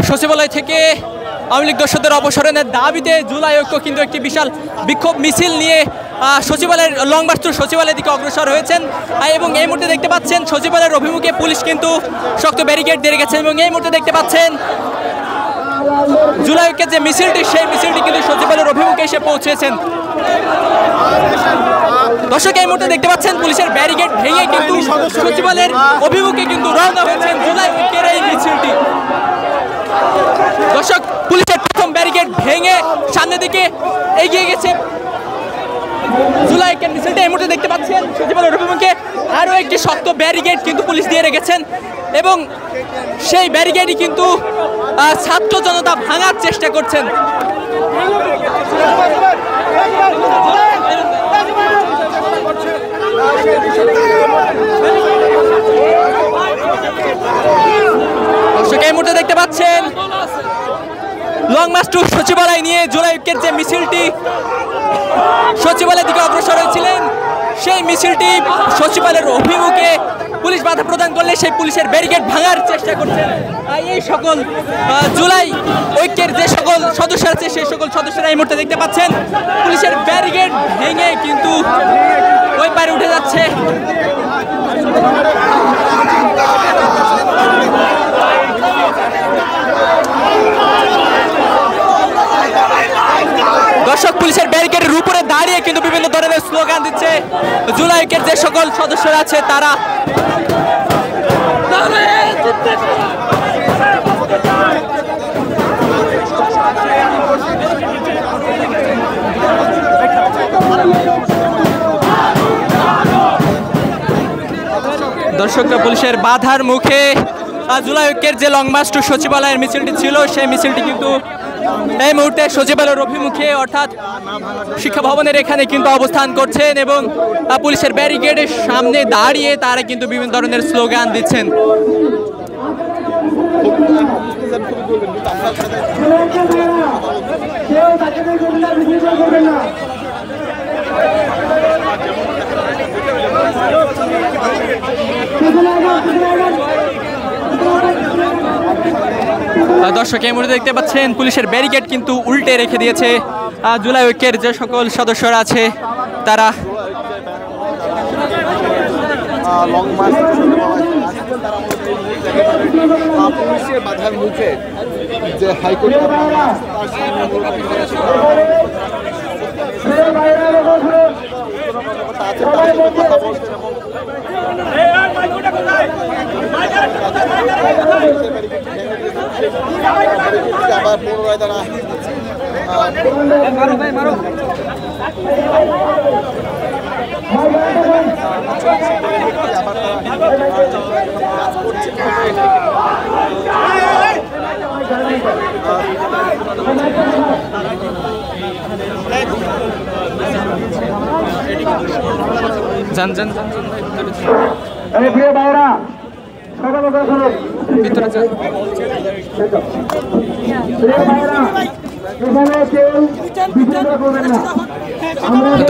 সচিবালয় থেকে আওয়ামী লীগ দর্শকদের অপসারণের দাবিতে জুলাই ঐক্য কিন্তু একটি বিশাল বিক্ষোভ মিছিল নিয়ে সচিবালয়ের লং মার্চ সচিবালয়ের দিকে অগ্রসর হয়েছেন এবং এই মুহূর্তে দেখতে পাচ্ছেন সচিবালয়ের অভিমুখে পুলিশ কিন্তু শক্ত ব্যারিকেড দিয়ে রেখেছেন এবং এই মুহূর্তে দেখতে পাচ্ছেন জুলাই ঐক্যের যে মিছিলটি সেই মিছিলটি কিন্তু সচিবালয়ের অভিমুখে এসে পৌঁছেছেন। দর্শক এই মুহূর্তে দেখতে পাচ্ছেন পুলিশের ব্যারিকেড ভেঙে কিন্তু সচিবালয়ের অভিমুখে কিন্তু রওনা হয়েছেন জুলাই ঐক্যের এই মিছিলটি। দর্শক পুলিশের প্রথম ব্যারিকেড ভেঙে সামনের দিকে এগিয়ে গেছে জুলাই ঐক্যের মিছিলটা। এই মুহূর্তে দেখতে পাচ্ছেন সচিবালয়ের অভিমুখে আরও একটি শক্ত ব্যারিকেড কিন্তু পুলিশ দিয়ে রেখেছেন এবং সেই ব্যারিকেডই কিন্তু ছাত্র জনতা ভাঙার চেষ্টা করছেন। দর্শক এই মুহূর্তে দেখতে পাচ্ছেন লং মার্চ টু সচিবালয় নিয়ে জুলাই ঐক্যের যে মিছিলটি সচিবালয়ের দিকে অগ্রসর হয়েছিলেন সেই মিছিলটি সচিবালয়ের অভিমুখে পুলিশ বাধা প্রদান করলে সেই পুলিশের ব্যারিকেড ভাঙার চেষ্টা করছেন। এই সকল জুলাই ঐক্যের যে সকল সদস্য আছে সেই সকল সদস্যরা এই মুহূর্তে দেখতে পাচ্ছেন পুলিশের ব্যারিকেড ভেঙে কিন্তু ওই পারে উঠে যাচ্ছে। দর্শক পুলিশের ব্যারিকেডের উপরে দাঁড়িয়ে কিন্তু বিভিন্ন ধরনের স্লোগান দিচ্ছে জুলাই ঐক্যের যে সকল সদস্যরা আছে তারা। দর্শকরা পুলিশের বাধার মুখে জুলাই ঐক্যের যে লং মার্চ টু সচিবালয়ের মিছিলটি ছিল সেই মিছিলটি কিন্তু এই মুহূর্তে সচিবালয়ের অভিমুখে অর্থাৎ শিক্ষা ভবনের এখানে কিন্তু অবস্থান করছেন এবং পুলিশের ব্যারিকেডের সামনে দাঁড়িয়ে তারা কিন্তু বিভিন্ন ধরনের স্লোগান দিচ্ছেন। দর্শক এই মুহূর্তে দেখতে পাচ্ছেন পুলিশের ব্যারিকেড কিন্তু উল্টে রেখে দিয়েছে জুলাই ঐক্যের যে সকল সদস্যরা আছে তারা। পুলিশের বাধার মুখে যে হাইকোর্ট আবার পুনরায় তারা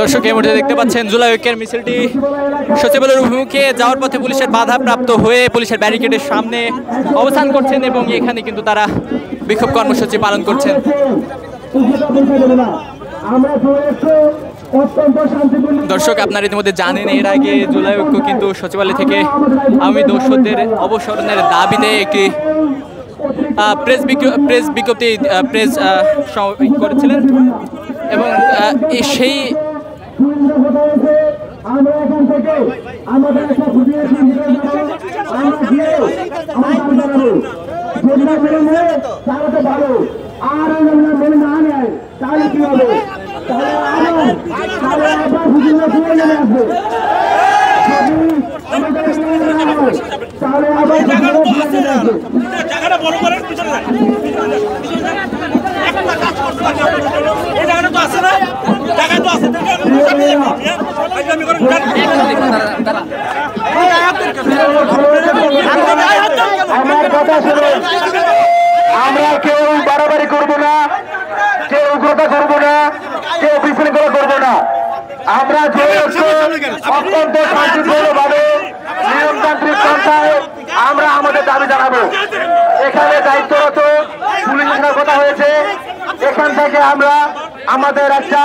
দর্শক এই মুহূর্তে দেখতে পাচ্ছেন জুলাই ঐক্যের মিছিলটি সচিবালয়ের অভিমুখে যাওয়ার পথে পুলিশের বাধা প্রাপ্ত হয়ে পুলিশের ব্যারিকেডের সামনে অবস্থান করছেন এবং এখানে কিন্তু তারা বিক্ষোভ কর্মসূচি পালন করছেন। দর্শক আপনারা ইতিমধ্যে জানেন এর আগে জুলাই ঐক্য কিন্তু সচিবালয় থেকে আওয়ামী দর্শকদের অবসরণের দাবিতে একটি প্রেস বিজ্ঞপ্তি করেছিলেন এবং সেই আমরা কেউ বাড়াবাড়ি করবো না, কেউ উগ্রতা করবো না, কেউ বিশৃঙ্খলা করবো না। আমরা যে অত্যন্ত শান্তিপূর্ণভাবে নিয়মতান্ত্রিক পন্থায় আমরা আমাদের দাবি জানাবো। এখানে দায়িত্বরত পুলিশের সাথে কথা হয়েছে, এখান থেকে আমরা আমাদের একটা